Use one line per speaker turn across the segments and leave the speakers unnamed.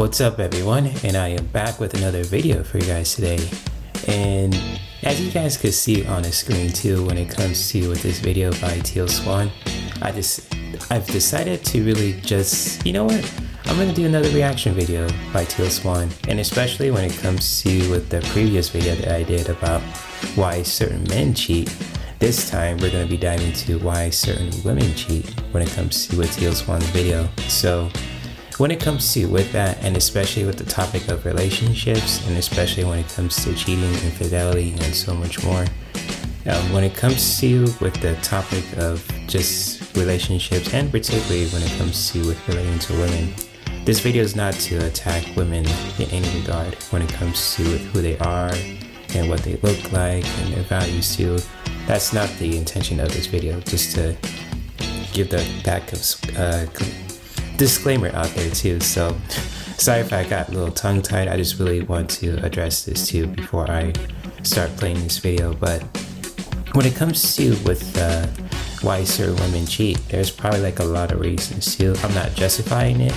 What's up everyone, and I am back with another video for you guys today. And as you guys could see on the screen too, when it comes to with this video by Teal Swan, I've decided to really just, you know what, I'm gonna do another reaction video by Teal Swan. And especially when it comes to with the previous video that I did about why certain men cheat, this time we're going to be diving into why certain women cheat when it comes to with Teal Swan's video. So when it comes to with that, and especially with the topic of relationships, and especially when it comes to cheating, infidelity, and so much more, when it comes to with the topic of just relationships, and particularly when it comes to with relating to women, this video is not to attack women in any regard when it comes to with who they are and what they look like and their values too. That's not the intention of this video, just to give the back of disclaimer out there too. So sorry if I got a little tongue tied. I just really want to address this too before I start playing this video. But when it comes to with why certain women cheat, there's probably like a lot of reasons too. I'm not justifying it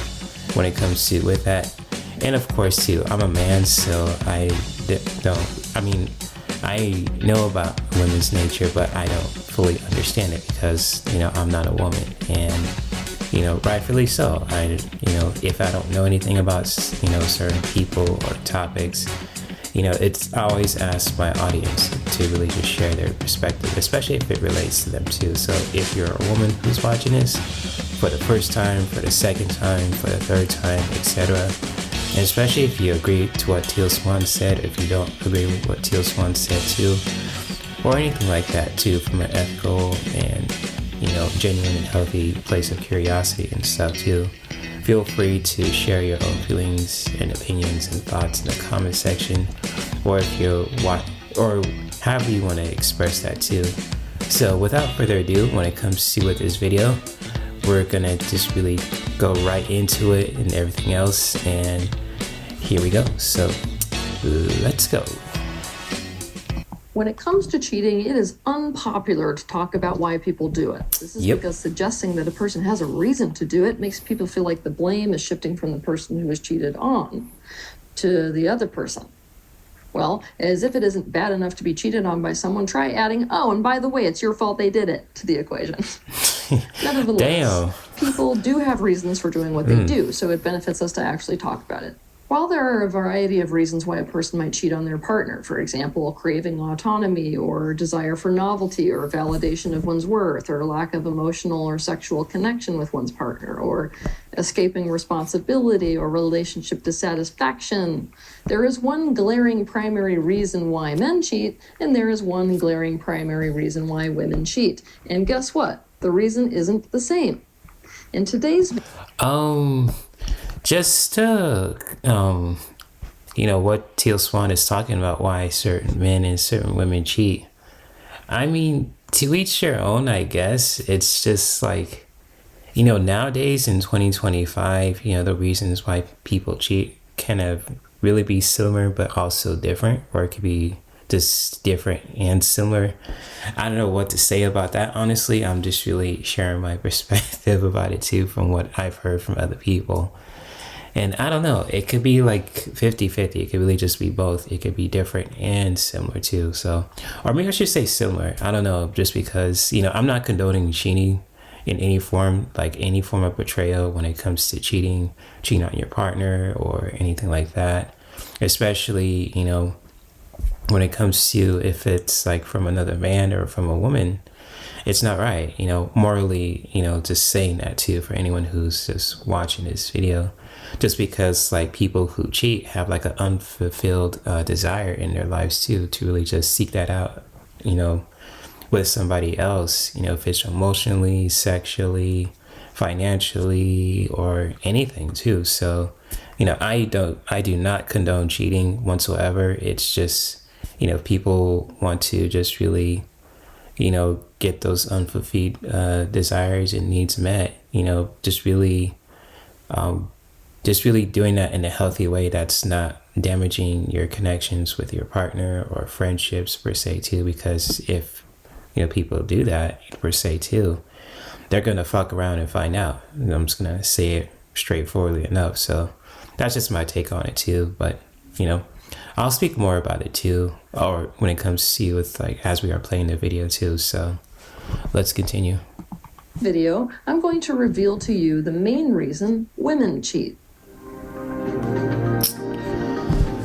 when it comes to with that. And of course too, I'm a man, so I know about women's nature, but I don't fully understand it because, you know, I'm not a woman. And, you know, rightfully so. If I don't know anything about, you know, certain people or topics, you know, I always ask my audience to really just share their perspective, especially if it relates to them too. So if you're a woman who's watching this for the first time, for the second time, for the third time, etc., and especially if you agree to what Teal Swan said, if you don't agree with what Teal Swan said too, or anything like that too, from an ethical and, you know, genuine and healthy place of curiosity and stuff too, feel free to share your own feelings and opinions and thoughts in the comment section, or if you want, or however you want to express that too. So without further ado, when it comes to with this video, we're gonna just really go right into it and everything else, and here we go. So let's go.
When it comes to cheating, it is unpopular to talk about why people do it. This is because suggesting that a person has a reason to do it makes people feel like the blame is shifting from the person who was cheated on to the other person. Well, as if it isn't bad enough to be cheated on by someone, try adding, oh, and by the way, it's your fault they did it, to the equation. Nevertheless,
Damn.
People do have reasons for doing what they do, so it benefits us to actually talk about it. While there are a variety of reasons why a person might cheat on their partner, for example, craving autonomy or desire for novelty or validation of one's worth or lack of emotional or sexual connection with one's partner or escaping responsibility or relationship dissatisfaction, there is one glaring primary reason why men cheat, and there is one glaring primary reason why women cheat. And guess what? The reason isn't the same. In today's
just to, you know, what Teal Swan is talking about, why certain men and certain women cheat. I mean, to each their own, I guess. It's just like, you know, nowadays in 2025, you know, the reasons why people cheat kind of really be similar, but also different, or it could be just different and similar. I don't know what to say about that, honestly. I'm just really sharing my perspective about it too, from what I've heard from other people. And I don't know, it could be like 50-50. It could really just be both. It could be different and similar too. So, or maybe I should say similar. I don't know, just because, you know, I'm not condoning cheating in any form, like any form of betrayal when it comes to cheating on your partner or anything like that. Especially, you know, when it comes to if it's like from another man or from a woman, it's not right, you know, morally, you know, just saying that too for anyone who's just watching this video. Just because like people who cheat have like an unfulfilled desire in their lives too, to really just seek that out, you know, with somebody else, you know, if it's emotionally, sexually, financially, or anything too. So, you know, I do not condone cheating whatsoever. It's just, you know, people want to just really, you know, get those unfulfilled desires and needs met, you know, just really doing that in a healthy way that's not damaging your connections with your partner or friendships per se too. Because if, you know, people do that per se too, they're gonna fuck around and find out. I'm just gonna say it straightforwardly enough. So that's just my take on it too. But you know, I'll speak more about it too, or when it comes to you with like as we are playing the video too. So let's continue.
Video, I'm going to reveal to you the main reason women cheat.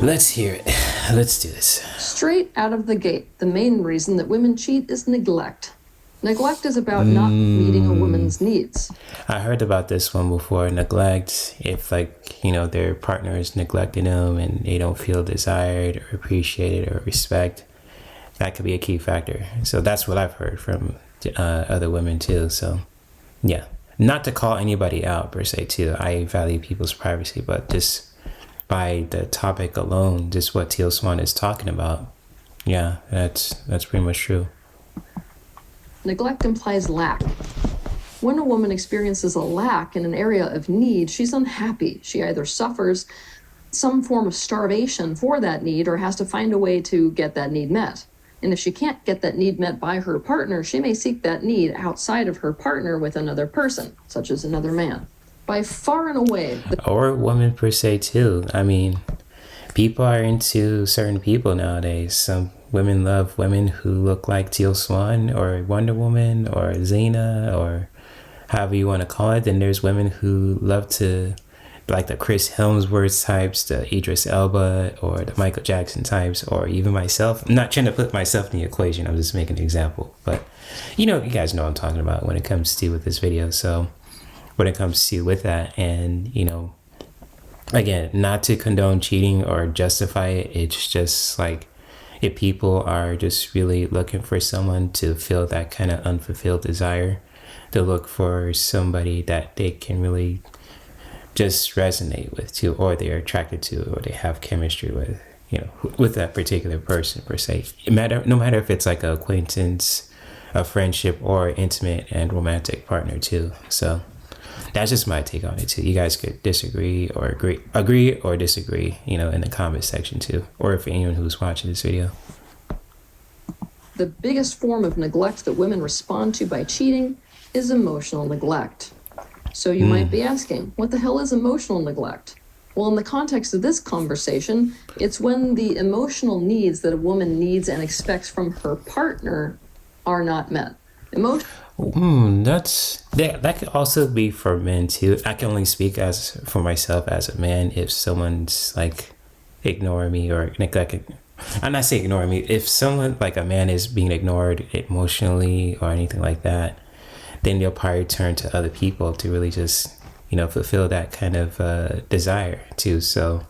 Let's hear it. Let's do this.
Straight out of the gate, the main reason that women cheat is neglect. Neglect is about not meeting a woman's needs.
I heard about this one before. Neglect, if like, you know, their partner is neglecting them and they don't feel desired or appreciated or respect, that could be a key factor. So that's what I've heard from other women too. So yeah, not to call anybody out per se too. I value people's privacy, but just by the topic alone, just what Teal Swan is talking about, yeah, that's pretty much true.
Neglect implies lack. When a woman experiences a lack in an area of need, she's unhappy. She either suffers some form of starvation for that need or has to find a way to get that need met. And if she can't get that need met by her partner, she may seek that need outside of her partner with another person, such as another man. By far and away,
or women per se too. I mean, people are into certain people nowadays. Some women love women who look like Teal Swan or Wonder Woman or Xena or however you want to call it. Then there's women who love to, like the Chris Hemsworth types, the Idris Elba or the Michael Jackson types, or even myself. I'm not trying to put myself in the equation. I'm just making an example. But you guys know what I'm talking about when it comes to with this video. So when it comes to with that, and again, not to condone cheating or justify it. It's just like, if people are just really looking for someone to feel that kind of unfulfilled desire, to look for somebody that they can really just resonate with too, or they're attracted to, or they have chemistry with, with that particular person per se. No matter if it's like an acquaintance, a friendship, or intimate and romantic partner too. So that's just my take on it too. You guys could disagree or agree or disagree, in the comment section too, or if anyone who's watching this video.
The biggest form of neglect that women respond to by cheating is emotional neglect. So you might be asking, what the hell is emotional neglect? Well, in the context of this conversation, it's when the emotional needs that a woman needs and expects from her partner are not met.
That could also be for men too. I can only speak as for myself as a man. If someone's like ignoring me or neglecting, I'm not saying ignoring me. If someone like a man is being ignored emotionally or anything like that, then they'll probably turn to other people to really just fulfill that kind of desire too. So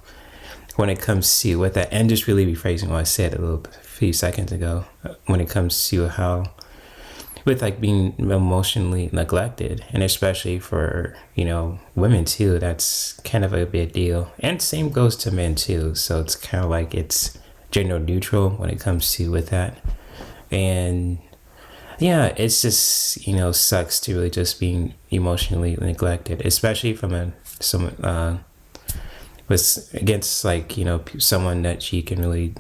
when it comes to with that, and just really rephrasing what I said a few seconds ago, when it comes to how with like being emotionally neglected, and especially for women too, that's kind of a big deal, and same goes to men too. So it's kind of like it's gender neutral when it comes to with that. And yeah, it's just sucks to really just being emotionally neglected, especially from someone against like someone that you can really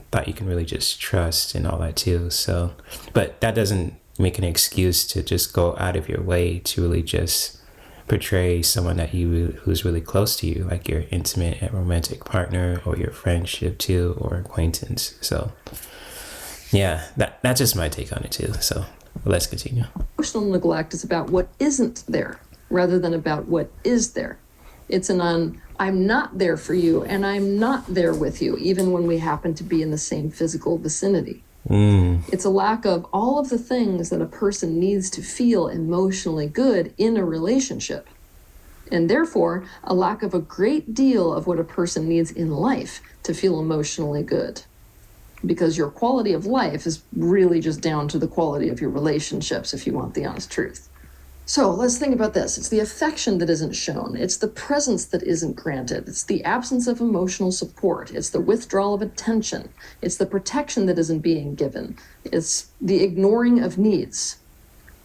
just trust and all that too. So but that doesn't make an excuse to just go out of your way to really just portray someone who's really close to you, like your intimate and romantic partner or your friendship too, or acquaintance. So yeah, that's just my take on it too. So let's continue.
Emotional neglect is about what isn't there rather than about what is there. It's I'm not there for you and I'm not there with you, even when we happen to be in the same physical vicinity. It's a lack of all of the things that a person needs to feel emotionally good in a relationship. And therefore, a lack of a great deal of what a person needs in life to feel emotionally good. Because your quality of life is really just down to the quality of your relationships, if you want the honest truth. So let's think about this. It's the affection that isn't shown. It's the presence that isn't granted. It's the absence of emotional support. It's the withdrawal of attention. It's the protection that isn't being given. It's the ignoring of needs.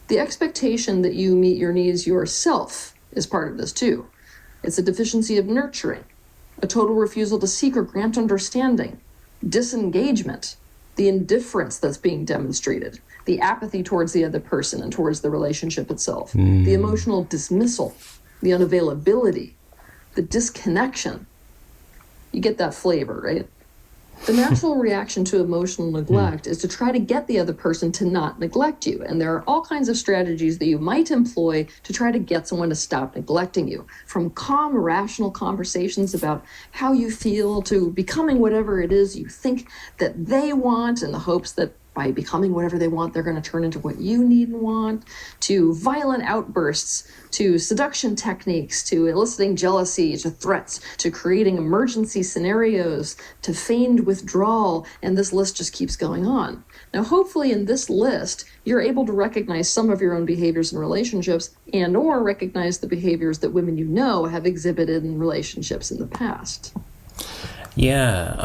The expectation that you meet your needs yourself is part of this too. It's a deficiency of nurturing, a total refusal to seek or grant understanding, disengagement, the indifference that's being demonstrated, the apathy towards the other person and towards the relationship itself, the emotional dismissal, the unavailability, the disconnection, You get that flavor, right? The natural reaction to emotional neglect is to try to get the other person to not neglect you. And there are all kinds of strategies that you might employ to try to get someone to stop neglecting you. From calm, rational conversations about how you feel to becoming whatever it is you think that they want in the hopes that by becoming whatever they want, they're going to turn into what you need and want, to violent outbursts, to seduction techniques, to eliciting jealousy, to threats, to creating emergency scenarios, to feigned withdrawal, and this list just keeps going on. Now, hopefully in this list, you're able to recognize some of your own behaviors in relationships and or recognize the behaviors that women you know have exhibited in relationships in the past.
Yeah,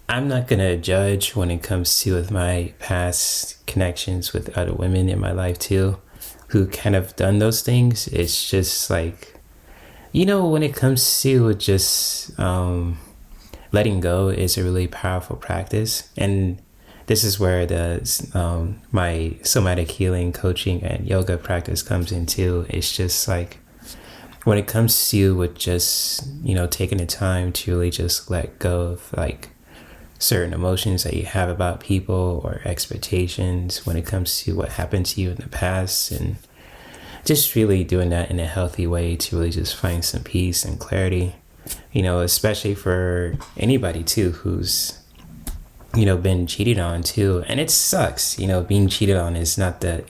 I'm not gonna judge when it comes to with my past connections with other women in my life too, who kind of done those things. It's just like, when it comes to just letting go is a really powerful practice, and this is where my somatic healing, coaching, and yoga practice comes into. It's just like when it comes to with just taking the time to really just let go of like certain emotions that you have about people or expectations when it comes to what happened to you in the past, and just really doing that in a healthy way to really just find some peace and clarity, especially for anybody too who's been cheated on too. And it sucks, being cheated on is not the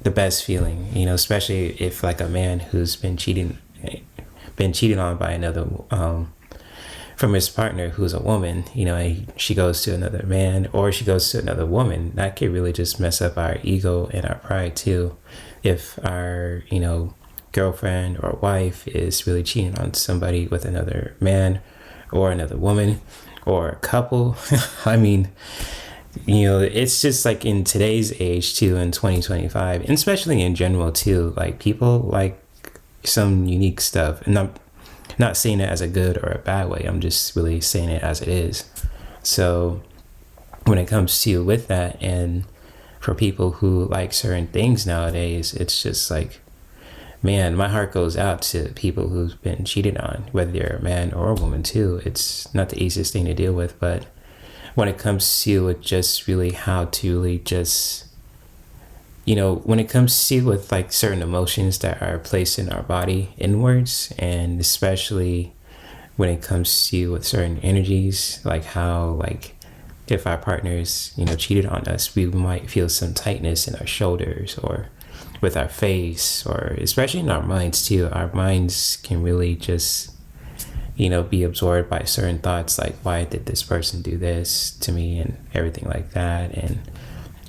best feeling, especially if like a man who's been cheated on by another from his partner who's a woman, she goes to another man or she goes to another woman. That could really just mess up our ego and our pride too. If our, girlfriend or wife is really cheating on somebody with another man or another woman or a couple, I mean, it's just like in today's age too, in 2025, and especially in general too, like people like some unique stuff. And I'm not saying it as a good or a bad way. I'm just really saying it as it is. So when it comes to with that, and for people who like certain things nowadays, it's just like, man, my heart goes out to people who've been cheated on, whether you're a man or a woman too. It's not the easiest thing to deal with, but when it comes to it, just really how to really just, when it comes to with like certain emotions that are placed in our body inwards, and especially when it comes to with certain energies, like how like if our partners, cheated on us, we might feel some tightness in our shoulders or with our face, or especially in our minds too. Our minds can really just, be absorbed by certain thoughts like, why did this person do this to me, and everything like that. And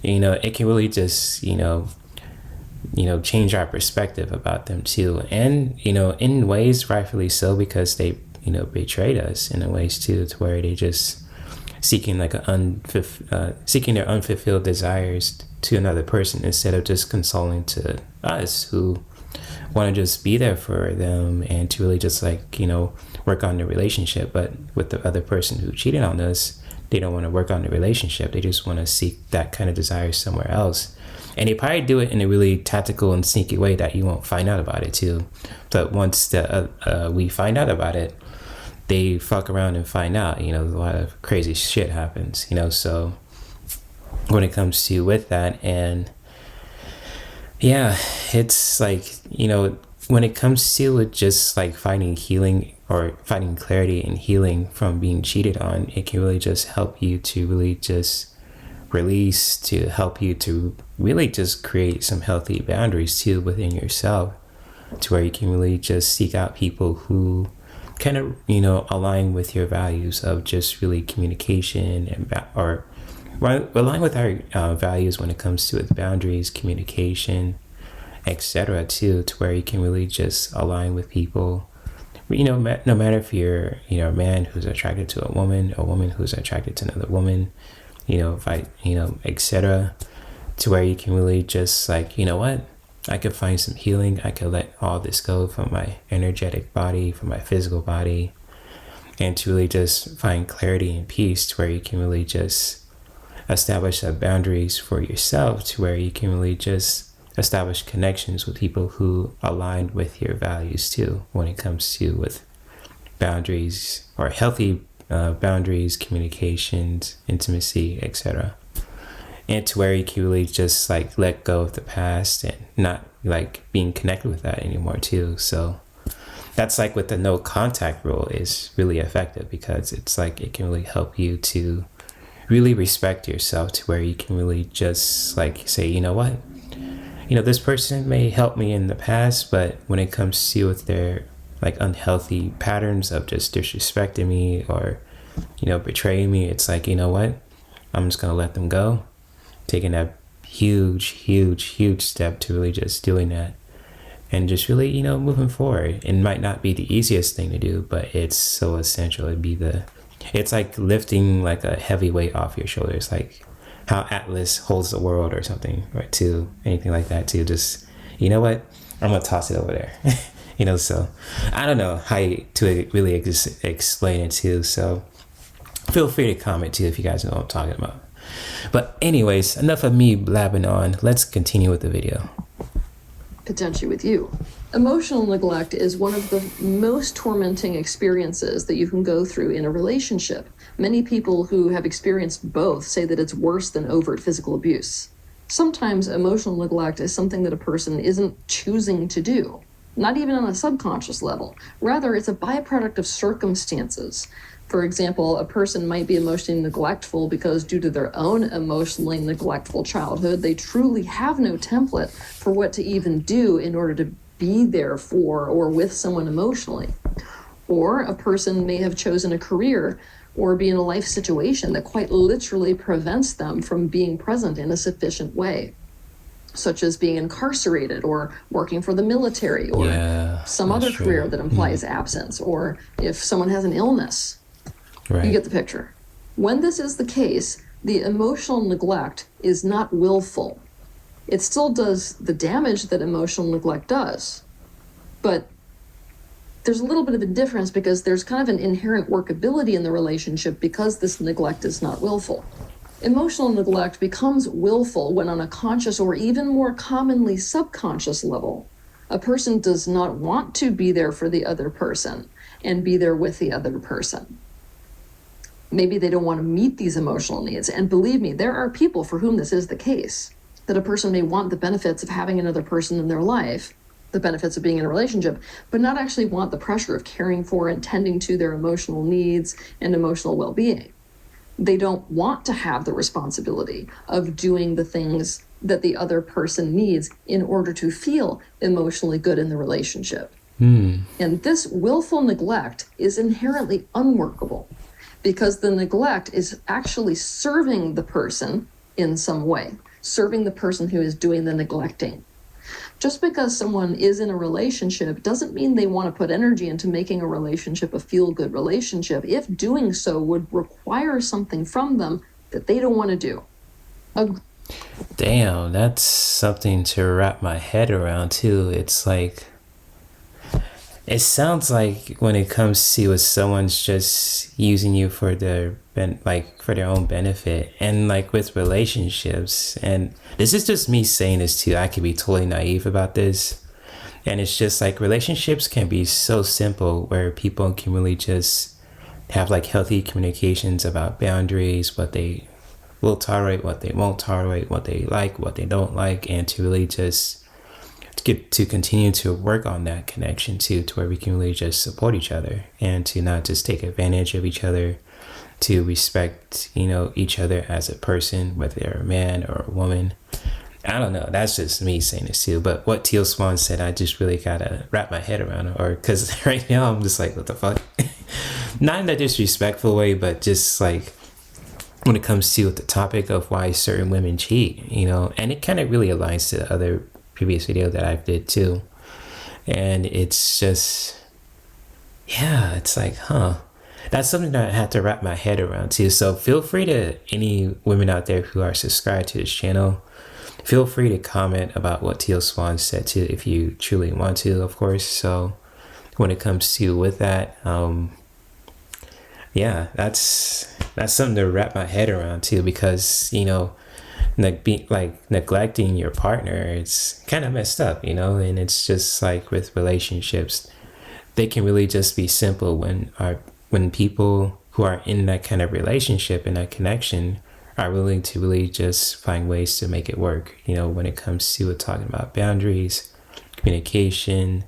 it can really just change our perspective about them too, and in ways rightfully so, because they betrayed us in ways too, to where they just seeking like seeking their unfulfilled desires to another person, instead of just consoling to us who want to just be there for them and to really just like work on the relationship. But with the other person who cheated on us, they don't want to work on the relationship. They just want to seek that kind of desire somewhere else, and they probably do it in a really tactical and sneaky way that you won't find out about it too. But once we find out about it, they fuck around and find out. A lot of crazy shit happens. So when it comes to with that, and yeah, it's like when it comes to it, just like finding healing or finding clarity and healing from being cheated on, it can really just help you to really just release, to help you to really just create some healthy boundaries too within yourself, to where you can really just seek out people who kind of align with your values of just really communication, and or align with our values when it comes to its boundaries, communication, etc. too, to where you can really just align with people. No matter if you're a man who's attracted to a woman who's attracted to another woman, etc. To where you can really just like, what, I could find some healing. I could let all this go from my energetic body, from my physical body, and to really just find clarity and peace, to where you can really just establish boundaries for yourself, to where you can really just establish connections with people who align with your values too, when it comes to with boundaries or healthy boundaries, communications, intimacy, etc. And to where you can really just like let go of the past and not like being connected with that anymore too. So that's like what the no contact rule is really effective, because it's like it can really help you to really respect yourself to where you can really just like say, you know what, this person may help me in the past, but when it comes to with their like unhealthy patterns of just disrespecting me or betraying me, it's like, you know what, I'm just gonna let them go, taking that huge step to really just doing that and just really moving forward. It might not be the easiest thing to do, but it's so essential. It's like lifting like a heavy weight off your shoulders, like how Atlas holds the world or something, right? To anything like that too. Just, you know what, I'm gonna toss it over there. So I don't know how to really explain it too, so feel free to comment too if you guys know what I'm talking about. But anyways, enough of me blabbing on. Let's continue with the video.
Potentially with you. Emotional neglect is one of the most tormenting experiences that you can go through in a relationship. Many people who have experienced both say that it's worse than overt physical abuse. Sometimes emotional neglect is something that a person isn't choosing to do, not even on a subconscious level. Rather, it's a byproduct of circumstances. For example, a person might be emotionally neglectful because due to their own emotionally neglectful childhood, they truly have no template for what to even do in order to be there for or with someone emotionally. Or a person may have chosen a career or be in a life situation that quite literally prevents them from being present in a sufficient way, such as being incarcerated or working for the military or some other career that implies absence, or if someone has an illness. Right. You get the picture. When this is the case, the emotional neglect is not willful. It still does the damage that emotional neglect does, but there's a little bit of a difference because there's kind of an inherent workability in the relationship because this neglect is not willful. Emotional neglect becomes willful when on a conscious or even more commonly subconscious level, a person does not want to be there for the other person and be there with the other person. Maybe they don't want to meet these emotional needs. And believe me, there are people for whom this is the case, that a person may want the benefits of having another person in their life, the benefits of being in a relationship, but not actually want the pressure of caring for and tending to their emotional needs and emotional well-being. They don't want to have the responsibility of doing the things that the other person needs in order to feel emotionally good in the relationship. And this willful neglect is inherently unworkable, because the neglect is actually serving the person in some way, serving the person who is doing the neglecting. Just because someone is in a relationship doesn't mean they want to put energy into making a relationship a feel-good relationship if doing so would require something from them that they don't want to do.
Damn, that's something to wrap my head around too. It's like, it sounds like when it comes to if someone's just using you for their for their own benefit, and like with relationships, and this is just me saying this too, I could be totally naive about this, and it's just like relationships can be so simple where people can really just have like healthy communications about boundaries, what they will tolerate, what they won't tolerate, what they like, what they don't like, and to really just get to continue to work on that connection too, to where we can really just support each other and to not just take advantage of each other, to respect each other as a person, whether they're a man or a woman. I don't know, that's just me saying this too, but what Teal Swan said, I just really gotta wrap my head around it, or because right now I'm just like, what the fuck. Not in a disrespectful way, but just like when it comes to the topic of why certain women cheat, and it kind of really aligns to the other previous video that I did too. And it's just, it's like, that's something that I had to wrap my head around too. So feel free to, any women out there who are subscribed to this channel, feel free to comment about what Teal Swan said too, if you truly want to, of course. So when it comes to with that, that's something to wrap my head around too, because neglecting your partner, it's kind of messed up, and it's just like with relationships, they can really just be simple when people who are in that kind of relationship and that connection are willing to really just find ways to make it work, when it comes to talking about boundaries, communication,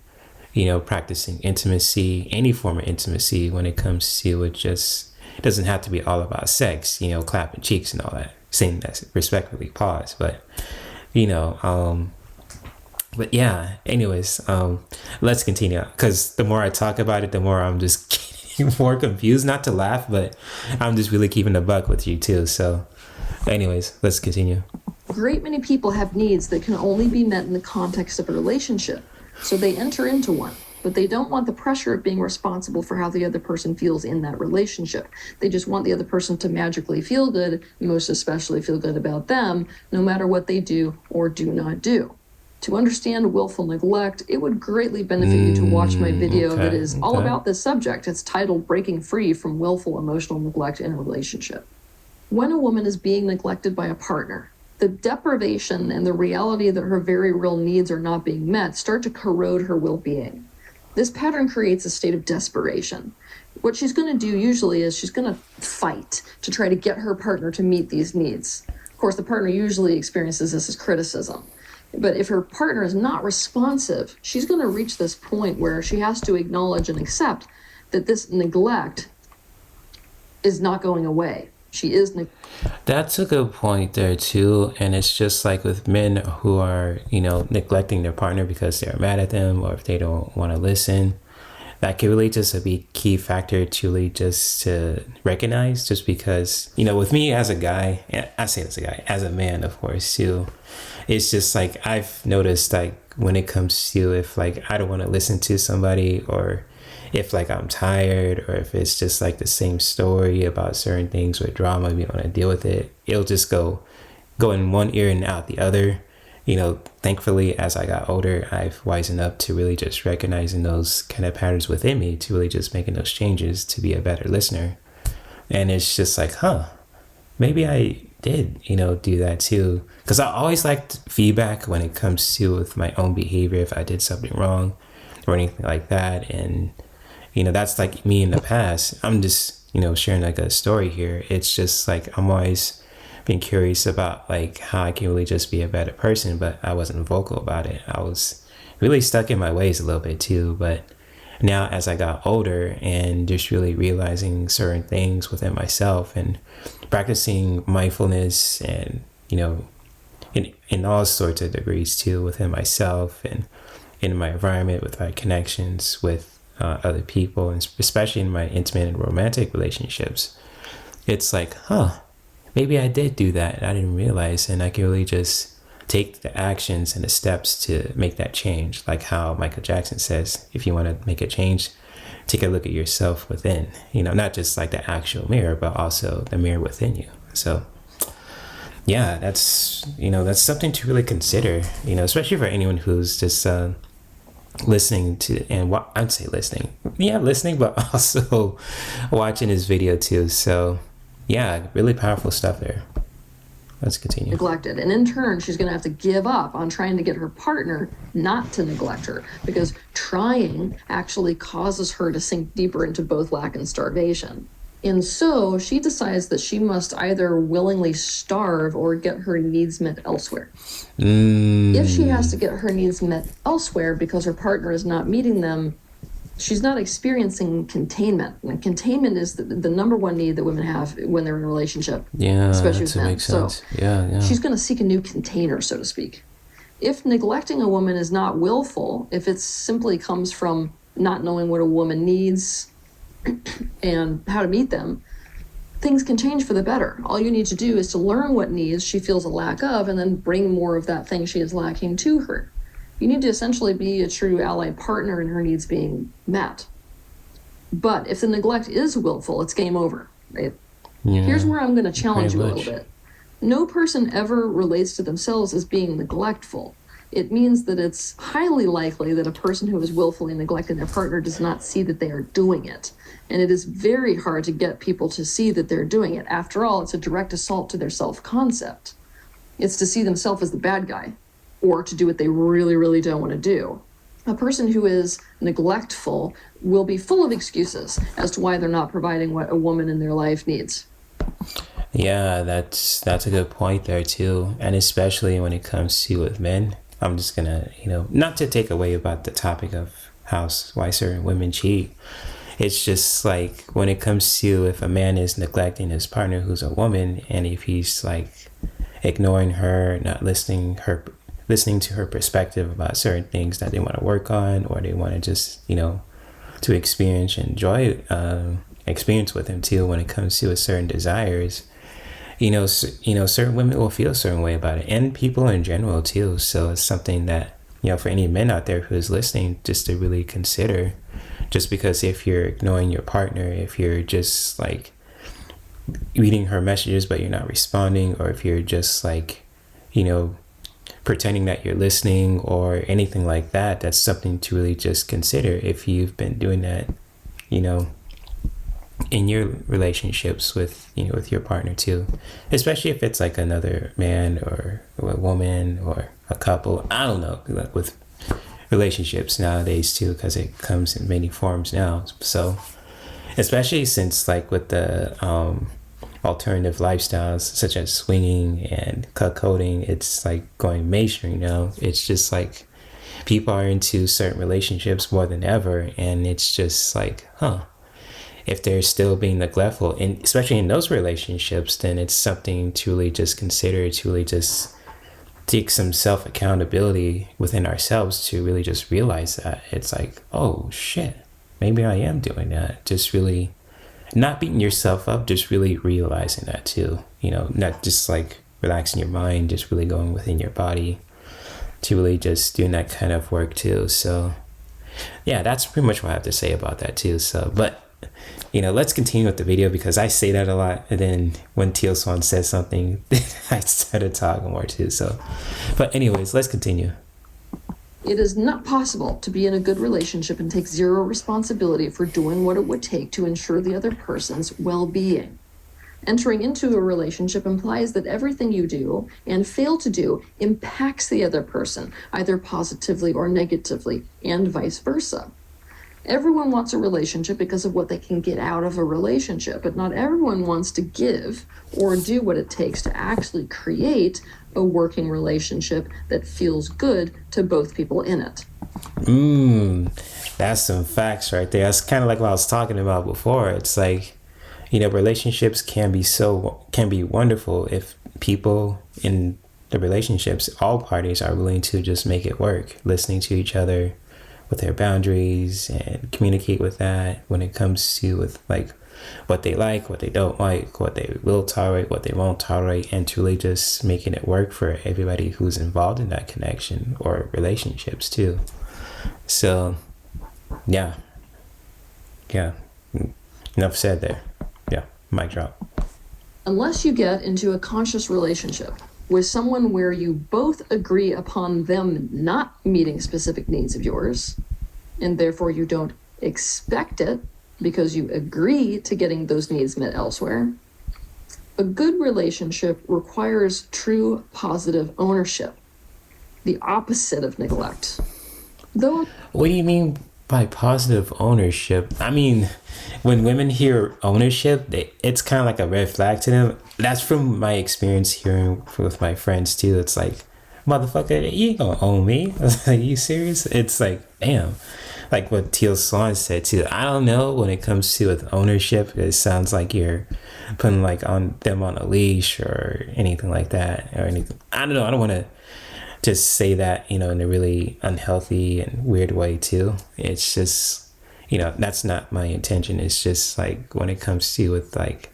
practicing intimacy, any form of intimacy. When it comes to it doesn't have to be all about sex, clapping cheeks and all that, saying that respectfully, pause, you know but yeah, anyways, let's continue, because the more I talk about it, the more I'm just getting more confused. Not to laugh, but I'm just really keeping the buck with you too. So anyways, let's continue.
A great many people have needs that can only be met in the context of a relationship, so they enter into one, but they don't want the pressure of being responsible for how the other person feels in that relationship. They just want the other person to magically feel good, most especially feel good about them, no matter what they do or do not do. To understand willful neglect, it would greatly benefit you to watch my video that is all about this subject. It's titled Breaking Free from Willful Emotional Neglect in a Relationship. When a woman is being neglected by a partner, the deprivation and the reality that her very real needs are not being met start to corrode her well-being. This pattern creates a state of desperation. What she's going to do usually is she's going to fight to try to get her partner to meet these needs. Of course, the partner usually experiences this as criticism. But if her partner is not responsive, she's going to reach this point where she has to acknowledge and accept that this neglect is not going away.
That's a good point there too. And it's just like with men who are, neglecting their partner because they're mad at them, or if they don't want to listen. That can really just be a key factor to really just to recognize, just because, with me as a guy, I say as a guy, as a man, of course, too. It's just like I've noticed, like, when it comes to if like I don't want to listen to somebody, or if like I'm tired, or if it's just like the same story about certain things with drama, we don't want to deal with it, it'll just go in one ear and out the other. Thankfully, as I got older, I've wisened up to really just recognizing those kind of patterns within me, to really just making those changes to be a better listener. And it's just like, maybe I did, do that too. Because I always liked feedback when it comes to with my own behavior, if I did something wrong or anything like that. And, that's like me in the past. I'm just, sharing like a story here. It's just like I'm always been curious about like how I can really just be a better person, but I wasn't vocal about it. I was really stuck in my ways a little bit too. But now as I got older and just really realizing certain things within myself and practicing mindfulness and, in all sorts of degrees too, within myself and in my environment, with my connections with other people, and especially in my intimate and romantic relationships, it's like, maybe I did do that. I didn't realize, and I can really just take the actions and the steps to make that change. Like how Michael Jackson says, if you want to make a change, take a look at yourself within, not just like the actual mirror, but also the mirror within you. So yeah, that's something to really consider, especially for anyone who's just listening to, and I'd say listening, but also watching his video too. So yeah, really powerful stuff there. Let's continue.
Neglected. And in turn, she's going to have to give up on trying to get her partner not to neglect her, because trying actually causes her to sink deeper into both lack and starvation. And so she decides that she must either willingly starve or get her needs met elsewhere. If she has to get her needs met elsewhere because her partner is not meeting them, she's not experiencing containment. And containment is the number one need that women have when they're in a relationship.
Yeah,
especially with men.
Makes sense. So yeah.
She's going to seek a new container, so to speak. If neglecting a woman is not willful, if it simply comes from not knowing what a woman needs and how to meet them, things can change for the better. All you need to do is to learn what needs she feels a lack of, and then bring more of that thing she is lacking to her. You need to essentially be a true allied partner in her needs being met. But if the neglect is willful, it's game over. Right? Yeah, here's where I'm going to challenge you a little bit. No person ever relates to themselves as being neglectful. It means that it's highly likely that a person who is willfully neglecting their partner does not see that they are doing it. And it is very hard to get people to see that they're doing it. After all, it's a direct assault to their self-concept. It's to see themselves as the bad guy or to do what they really, really don't want to do. A person who is neglectful will be full of excuses as to why they're not providing what a woman in their life needs.
Yeah, that's a good point there too, and especially when it comes to with men. I'm just gonna, not to take away about the topic of why certain women cheat. It's just like when it comes to if a man is neglecting his partner who's a woman, and if he's like ignoring her, not listening to her perspective about certain things that they want to work on, or they want to just, to experience and enjoy experience with him too when it comes to his certain desires. Certain women will feel a certain way about it, and people in general too. So it's something that, for any men out there who is listening, just to really consider. Just because if you're ignoring your partner, if you're just like reading her messages but you're not responding, or if you're just like, pretending that you're listening or anything like that, that's something to really just consider if you've been doing that, in your relationships with your partner too, especially if it's like another man or a woman or a couple. I don't know, like with relationships nowadays too, because it comes in many forms now. So especially since like with the alternative lifestyles such as swinging and cuckolding, it's like going mainstream now. It's just like people are into certain relationships more than ever, and it's just like, if they're still being neglectful, and especially in those relationships, then it's something to really just consider, to really just take some self-accountability within ourselves, to really just realize that it's like, oh shit, maybe I am doing that. Just really not beating yourself up, just really realizing that too, not just like relaxing your mind, just really going within your body to really just doing that kind of work too. So yeah, that's pretty much what I have to say about that too. So, but let's continue with the video, because I say that a lot, and then when Teal Swan says something, I started talking more too. So, but anyways, let's continue.
It is not possible to be in a good relationship and take zero responsibility for doing what it would take to ensure the other person's well-being. Entering into a relationship implies that everything you do and fail to do impacts the other person, either positively or negatively, and vice versa. Everyone wants a relationship because of what they can get out of a relationship, but not everyone wants to give or do what it takes to actually create a working relationship that feels good to both people in it.
That's some facts right there. That's kind of like what I was talking about before. It's like, relationships can be wonderful if people in the relationships, all parties, are willing to just make it work, listening to each other with their boundaries, and communicate with that when it comes to with like what they like, what they don't like, what they will tolerate, what they won't tolerate, and truly just making it work for everybody who's involved in that connection or relationships too. So yeah, enough said there. Yeah, mic drop.
Unless you get into a conscious relationship with someone where you both agree upon them not meeting specific needs of yours, and therefore you don't expect it because you agree to getting those needs met elsewhere, a good relationship requires true positive ownership, the opposite of neglect.
What do you mean by positive ownership? I mean, when women hear ownership, it's kind of like a red flag to them. That's from my experience hearing with my friends too. It's like, motherfucker, you ain't gonna own me. I was like, you serious? It's like, damn. Like what Teal Swan said too. I don't know, when it comes to with ownership, it sounds like you're putting like on them on a leash or anything like that, or anything. I don't know. I don't want to just say that, in a really unhealthy and weird way too. It's just, that's not my intention. It's just like when it comes to with like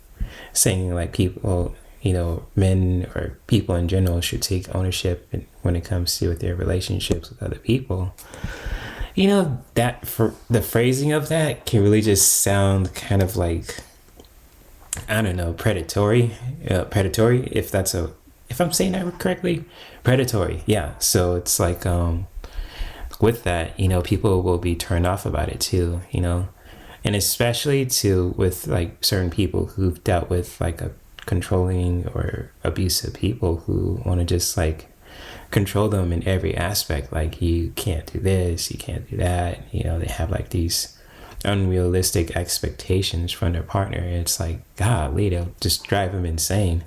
saying like people, men or people in general should take ownership when it comes to with their relationships with other people. That for the phrasing of that can really just sound kind of like, I don't know, predatory, if I'm saying that correctly, predatory. Yeah. So it's like, with that, people will be turned off about it too, and especially with like certain people who've dealt with like a controlling or abusive people who want to just like control them in every aspect. Like, you can't do this, you can't do that. They have like these unrealistic expectations from their partner. It's like, golly, they'll just drive them insane.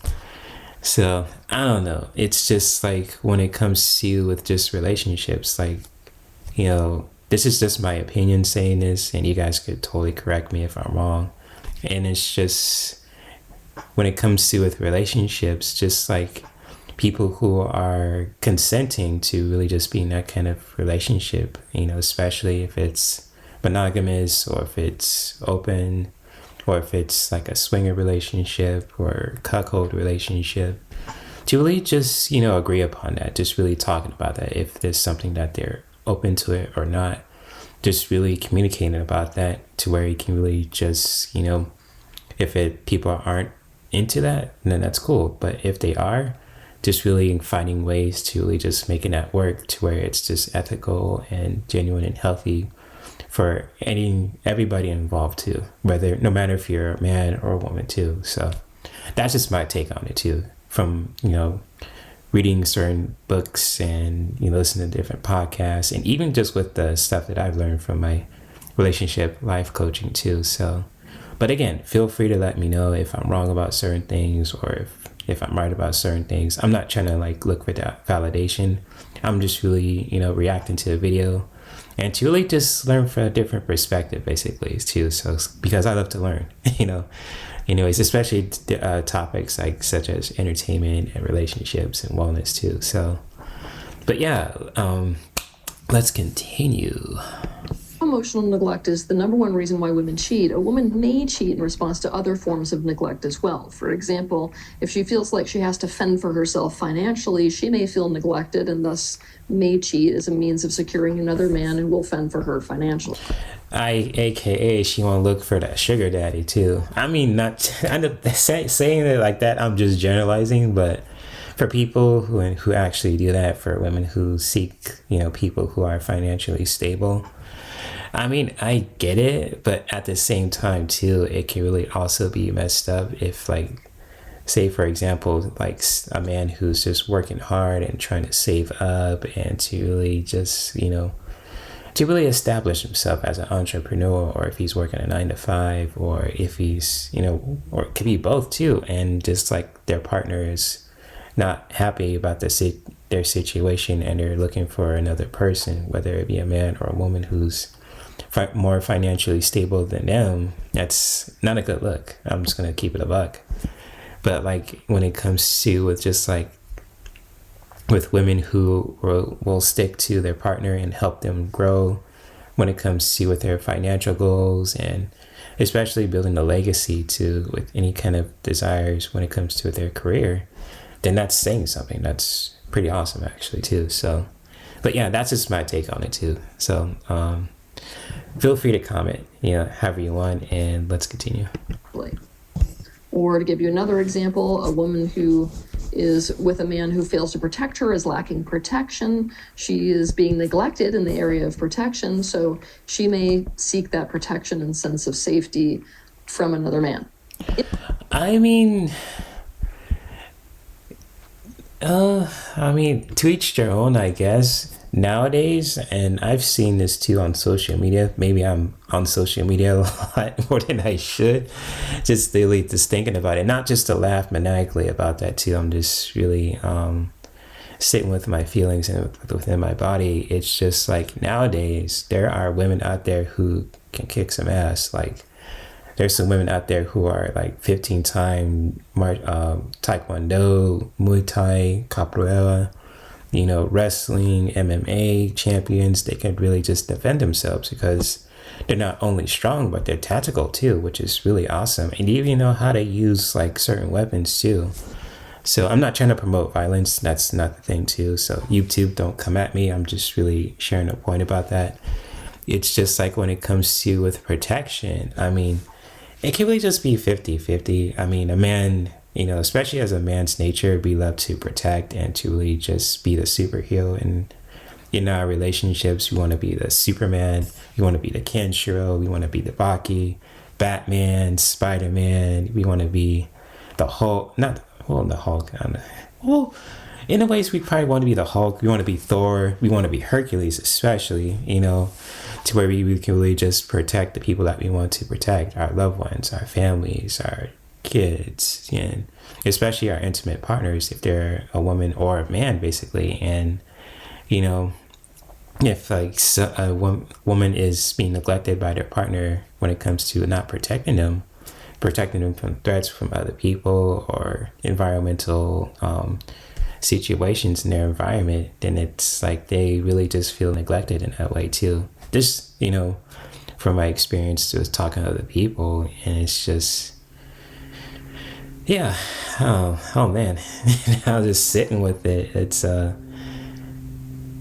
So I don't know. It's just like, when it comes to with just relationships, like, this is just my opinion saying this, and you guys could totally correct me if I'm wrong. And it's just, when it comes to with relationships, just like people who are consenting to really just be in that kind of relationship, especially if it's monogamous or if it's open or if it's like a swinger relationship or cuckold relationship, to really just, agree upon that, just really talking about that, if there's something that they're open to it or not, just really communicating about that to where you can really just, if people aren't into that, then that's cool. But if they are, just really finding ways to really just making that work to where it's just ethical and genuine and healthy for everybody involved too, no matter if you're a man or a woman too. So that's just my take on it too, from reading certain books and listening to different podcasts, and even just with the stuff that I've learned from my relationship life coaching too. So, but again, feel free to let me know if I'm wrong about certain things or if I'm right about certain things. I'm not trying to like look for that validation. I'm just really reacting to the video and to really just learn from a different perspective, basically, too. So, because I love to learn, anyways, especially topics like such as entertainment and relationships and wellness too. So, but yeah, let's continue.
Emotional neglect is the number one reason why women cheat. A woman may cheat in response to other forms of neglect as well. For example, if she feels like she has to fend for herself financially, she may feel neglected and thus may cheat as a means of securing another man who will fend for her financially.
AKA she want to look for that sugar daddy too. I mean, not saying it like that, I'm just generalizing, but for people who actually do that, for women who seek people who are financially stable, I mean, I get it, but at the same time too, it can really also be messed up if, like, say for example, like a man who's just working hard and trying to save up and to really just to really establish himself as an entrepreneur, or if he's working a 9 to 5, or if he's or it could be both too, and just like their partner is not happy about their situation and they're looking for another person, whether it be a man or a woman who's more financially stable than them. That's not a good look. I'm just gonna keep it a buck. But like, when it comes to with just like with women who will stick to their partner and help them grow when it comes to with their financial goals, and especially building a legacy to with any kind of desires when it comes to their career, then that's saying something. That's pretty awesome actually too. So, but yeah, that's just my take on it too. So feel free to comment however you want, and let's continue.
Or to give you another example, a woman who is with a man who fails to protect her is lacking protection. She is being neglected in the area of protection, so she may seek that protection and sense of safety from another man.
I mean, to each their own, I guess. Nowadays, and I've seen this too on social media. Maybe I'm on social media a lot more than I should. Just daily, just thinking about it, not just to laugh maniacally about that too. I'm just really sitting with my feelings and within my body. It's just like, nowadays there are women out there who can kick some ass. Like, there's some women out there who are like 15-time Taekwondo, Muay Thai, Capoeira, wrestling, MMA champions. They can really just defend themselves because they're not only strong, but they're tactical too, which is really awesome. And they even know how to use like certain weapons too. So I'm not trying to promote violence. That's not the thing too. So YouTube, don't come at me. I'm just really sharing a point about that. It's just like, when it comes to with protection, I mean, it can really just be 50-50. I mean, a man, especially as a man's nature, we love to protect and to really just be the superhero. And in our relationships, we want to be the Superman, we want to be the Kenshiro, we want to be the Baki, Batman, Spider-Man. We want to be the Hulk, not well, the Hulk. I don't know. Well, in a ways, we probably want to be the Hulk. We want to be Thor. We want to be Hercules, especially, to where we can really just protect the people that we want to protect, our loved ones, our families, our kids, and especially our intimate partners, if they're a woman or a man, basically. And, if like a woman is being neglected by their partner when it comes to not protecting them from threats from other people or environmental situations in their environment, then it's like they really just feel neglected in that way too. Just, from my experience with talking to other people, and it's just, yeah, oh man, I was just sitting with it. It's,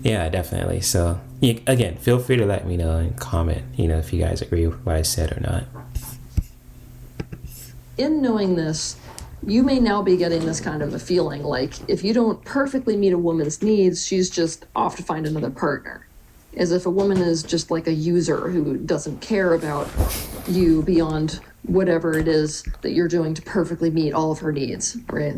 yeah, definitely. So, again, feel free to let me know and comment, if you guys agree with what I said or not.
In knowing this, you may now be getting this kind of a feeling like if you don't perfectly meet a woman's needs, she's just off to find another partner. As if a woman is just like a user who doesn't care about you beyond whatever it is that you're doing to perfectly meet all of her needs, right?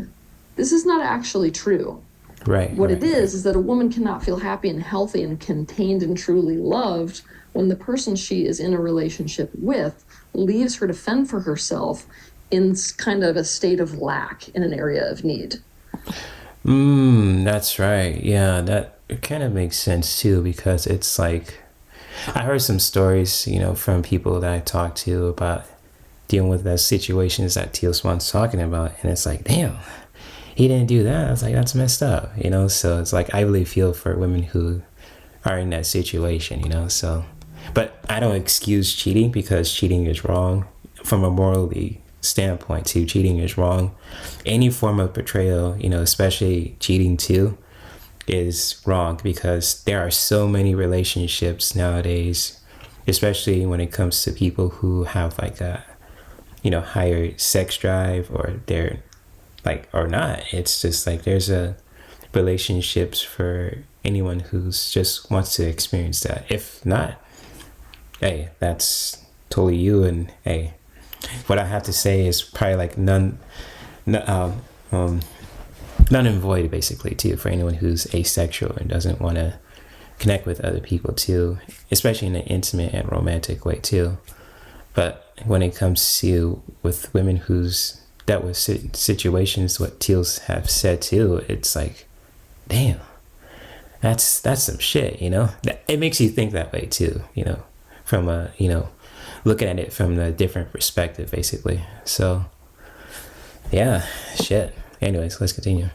This is not actually true.
Right.
What it is that a woman cannot feel happy and healthy and contained and truly loved when the person she is in a relationship with leaves her to fend for herself in kind of a state of lack in an area of need.
That's right. Yeah, that kind of makes sense too, because it's like, I heard some stories, from people that I talked to about dealing with those situations that Teal Swan's talking about. And it's like, damn, he didn't do that. I was like, that's messed up, So it's like, I really feel for women who are in that situation, so. But I don't excuse cheating, because cheating is wrong. From a morally standpoint too, cheating is wrong. Any form of betrayal, especially cheating too, is wrong, because there are so many relationships nowadays, especially when it comes to people who have like a higher sex drive, or they're like, or not. It's just like there's a relationships for anyone who's just wants to experience that. If not, hey, that's totally you. And hey, what I have to say is probably like none and void, basically, too, for anyone who's asexual and doesn't want to connect with other people too, especially in an intimate and romantic way too. But when it comes to with women who's dealt with situations, what Teals have said too, it's like, damn, that's some shit, It makes you think that way too, from a, looking at it from a different perspective, basically. So, yeah, shit. Anyways, let's continue.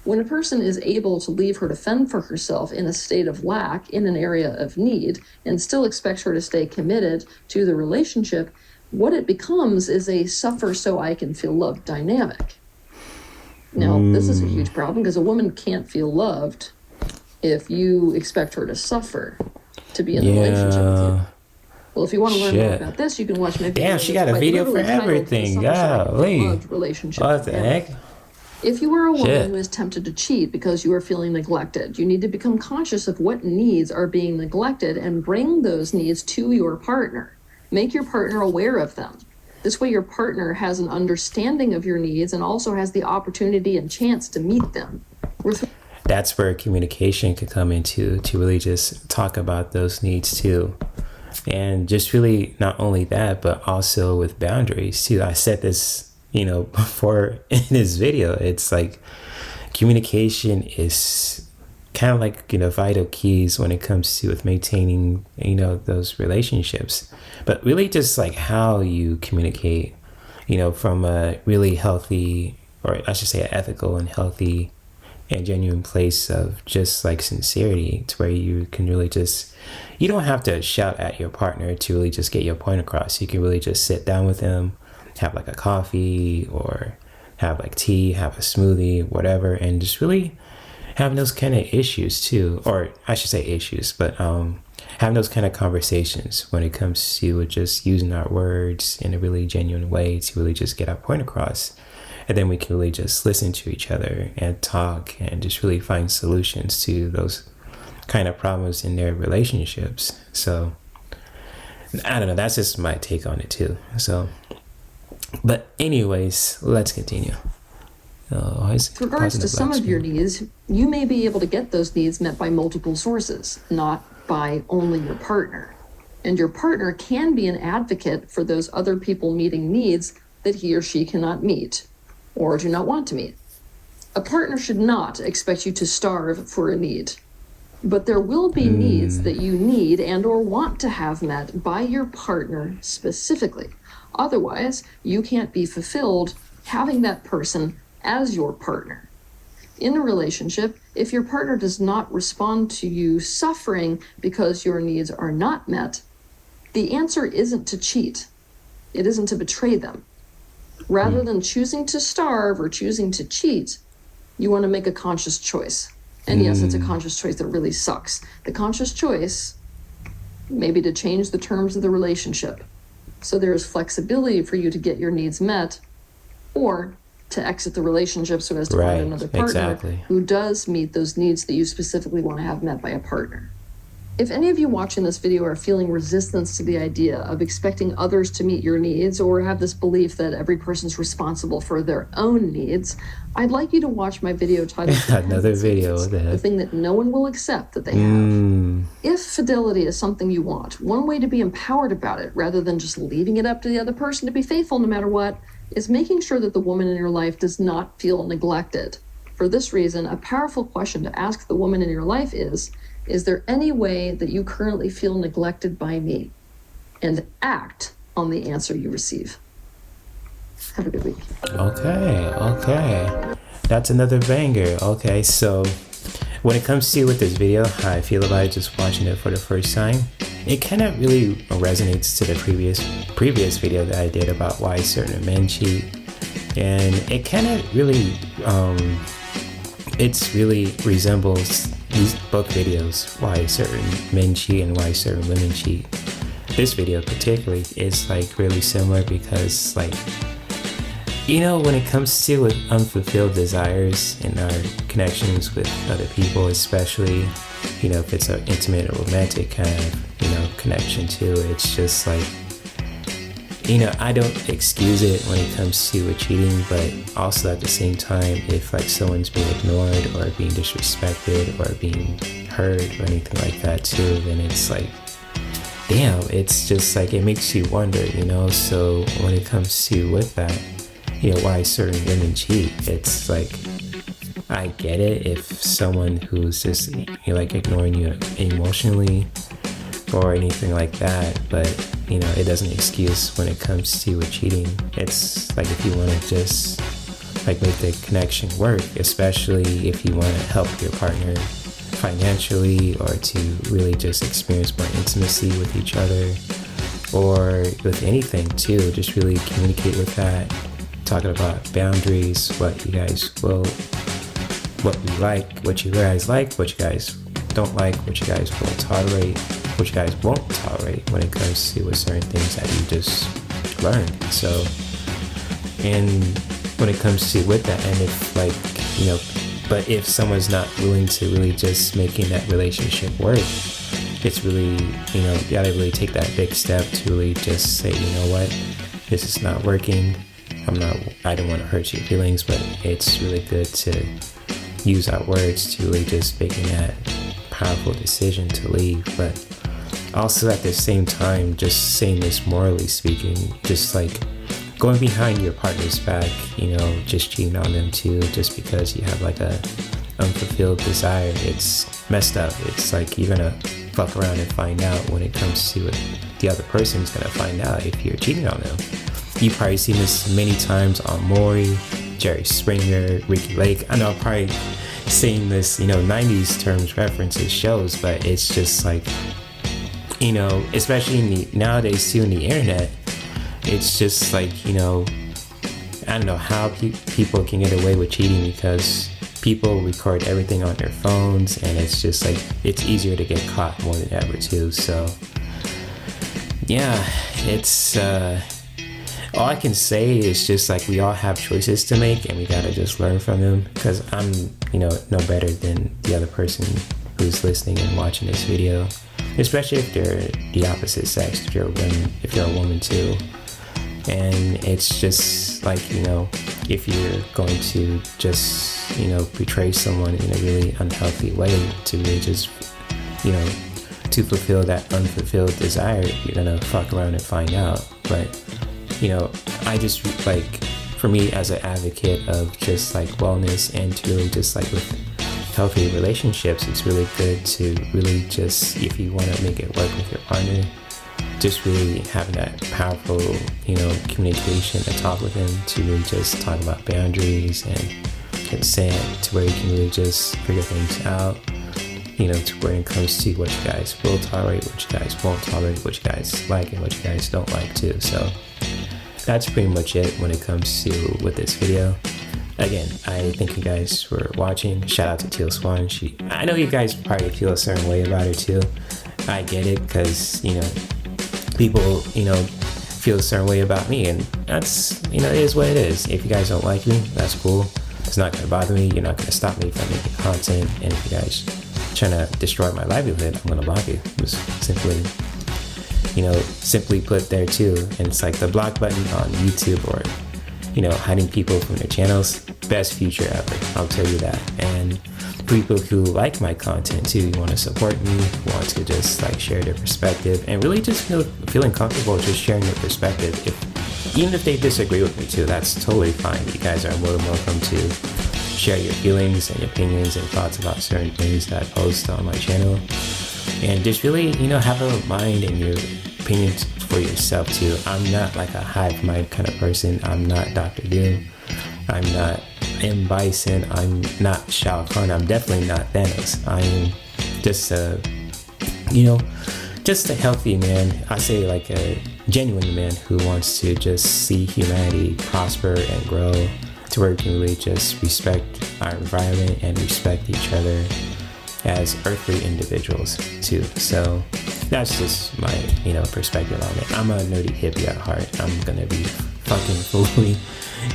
When a person is able to leave her to fend for herself in a state of lack in an area of need and still expects her to stay committed to the relationship, what it becomes is a suffer so I can feel loved dynamic. Now, this is a huge problem, because a woman can't feel loved if you expect her to suffer to be in a relationship with you. Well, if you want to learn more about this, you can watch my video.
Damn, she got a video for everything. Golly. What the heck?
If you are a woman who is tempted to cheat because you are feeling neglected, you need to become conscious of what needs are being neglected and bring those needs to your partner. Make your partner aware of them. This way your partner has an understanding of your needs and also has the opportunity and chance to meet them.
That's where communication could come into, to really just talk about those needs too. And just really not only that, but also with boundaries too. I said this, before in this video. It's like communication is kind of like, vital keys when it comes to with maintaining, those relationships. But really just like how you communicate, from a really healthy, or I should say ethical and healthy and genuine place of just like sincerity, to where you can really just, you don't have to shout at your partner to really just get your point across. You can really just sit down with them, have like a coffee, or have like tea, have a smoothie, whatever, and just really having those kind of issues too, or I should say issues, but having those kind of conversations when it comes to just using our words in a really genuine way to really just get our point across. And then we can really just listen to each other and talk and just really find solutions to those kind of problems in their relationships. So I don't know, that's just my take on it too. So But anyways, let's continue.
With regards to some of your needs, you may be able to get those needs met by multiple sources, not by only your partner. And your partner can be an advocate for those other people meeting needs that he or she cannot meet or do not want to meet. A partner should not expect you to starve for a need, but there will be needs that you need and or want to have met by your partner specifically. Otherwise, you can't be fulfilled having that person as your partner. In a relationship, if your partner does not respond to you suffering because your needs are not met, the answer isn't to cheat. It isn't to betray them. Rather than choosing to starve or choosing to cheat, you want to make a conscious choice. And yes, it's a conscious choice that really sucks. The conscious choice may be to change the terms of the relationship, so there is flexibility for you to get your needs met, or to exit the relationship so as to find another partner who does meet those needs that you specifically want to have met by a partner. If any of you watching this video are feeling resistance to the idea of expecting others to meet your needs, or have this belief that every person's responsible for their own needs, I'd like you to watch my video titled
another video,
the thing that no one will accept that they have. If fidelity is something you want, one way to be empowered about it, rather than just leaving it up to the other person to be faithful no matter what, is making sure that the woman in your life does not feel neglected. For this reason, a powerful question to ask the woman in your life is there any way that you currently feel neglected by me? And act on the answer you receive. Have a good week.
Okay. That's another banger. Okay, so when it comes to with this video, how I feel about it just watching it for the first time, it kind of really resonates to the previous video that I did about why certain men cheat. And it kind of really, it's really resembles these book videos, why certain men cheat and why certain women cheat. This video particularly is like really similar because, like, you know, when it comes to with unfulfilled desires in our connections with other people, especially, you know, if it's an intimate or romantic kind of, you know, connection too, it's just like, you know, I don't excuse it when it comes to cheating, but also at the same time, if like someone's being ignored or being disrespected or being hurt or anything like that too, then it's like, damn, it's just like, it makes you wonder, you know. So when it comes to with that, you know, why certain women cheat, it's like, I get it if someone who's just, you know, like ignoring you emotionally or anything like that, but you know, it doesn't excuse when it comes to cheating. It's like, if you want to just like make the connection work, especially if you want to help your partner financially or to really just experience more intimacy with each other, or with anything too, just really communicate with that, talking about boundaries, what you guys will, what we like, what you guys like, what you guys don't like, what you guys will tolerate, what you guys won't tolerate when it comes to certain things that you just learned. So, and when it comes to with that, and if like, you know, but if someone's not willing to really just making that relationship work, it's really, you know, you gotta really take that big step to really just say, you know what, this is not working. I don't want to hurt your feelings, but it's really good to use our words to really just making that powerful decision to leave. But also at the same time, just saying this morally speaking, just like going behind your partner's back, you know, just cheating on them too, just because you have like a unfulfilled desire, it's messed up. It's like, you're gonna fuck around and find out when it comes to it. The other person's gonna find out if you're cheating on them. You've probably seen this many times on Maury, Jerry Springer, Ricky Lake. I know I'm probably saying this, you know, 90s terms references shows, but it's just like, you know, especially in the nowadays too, in the internet, it's just like, you know, I don't know how people can get away with cheating, because people record everything on their phones, and it's just like, it's easier to get caught more than ever too. So yeah, it's all I can say is just like, we all have choices to make, and we gotta just learn from them, because I'm, you know, no better than the other person who's listening and watching this video, especially if they're the opposite sex, if you're a woman too. And it's just like, if you're going to just, betray someone in a really unhealthy way to really just, to fulfill that unfulfilled desire, you're gonna fuck around and find out. But, I just like, for me as an advocate of just like wellness and to really just like with healthy relationships, it's really good to really just, if you want to make it work with your partner, just really having that powerful, communication and talk with them to really just talk about boundaries and consent, to where you can really just figure things out, to where it comes to what you guys will tolerate, what you guys won't tolerate, what you guys like and what you guys don't like too. So that's pretty much it when it comes to with this video. Again, I thank you guys for watching. Shout out to Teal Swan. I know you guys probably feel a certain way about her too. I get it, because people feel a certain way about me, and that's it is what it is. If you guys don't like me, that's cool. It's not gonna bother me. You're not gonna stop me from making content. And if you guys trying to destroy my livelihood, I'm gonna block you. Just simply put there too. And it's like the block button on YouTube, or hiding people from their channels, best feature ever, I'll tell you that. And people who like my content too, you want to support me, want to just like share their perspective, and really just feeling comfortable just sharing their perspective. Even if they disagree with me too, that's totally fine. You guys are more than welcome to share your feelings and opinions and thoughts about certain things that I post on my channel. And just really, have a mind and your opinions for yourself too. I'm not like a hive mind kind of person. I'm not Dr. Doom. I'm not M. Bison. I'm not Shao Kahn. I'm definitely not Thanos. I am just just a healthy man. I say like a genuine man who wants to just see humanity prosper and grow, to where we can really just respect our environment and respect each other as earthly individuals too. So that's just my perspective on it. I'm a nerdy hippie at heart. I'm gonna be fucking fully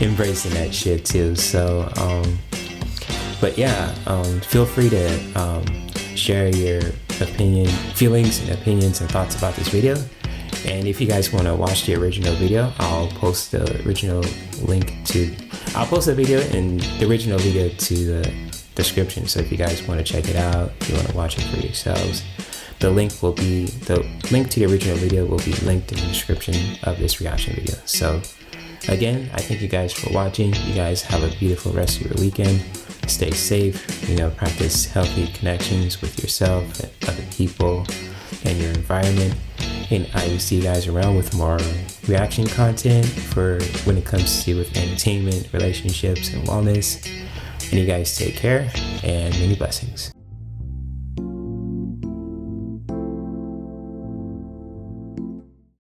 embracing that shit too. So but yeah, feel free to share your feelings and opinions and thoughts about this video. And if you guys want to watch the original video, I'll post the video in the original video to the description. So if you guys want to check it out, if you want to watch it for yourselves, the link to the original video will be linked in the description of this reaction video. So again, I thank you guys for watching. You guys have a beautiful rest of your weekend. Stay safe, practice healthy connections with yourself and other people and your environment. And I will see you guys around with more reaction content for when it comes to with entertainment, relationships, and wellness. And you guys take care, and many blessings.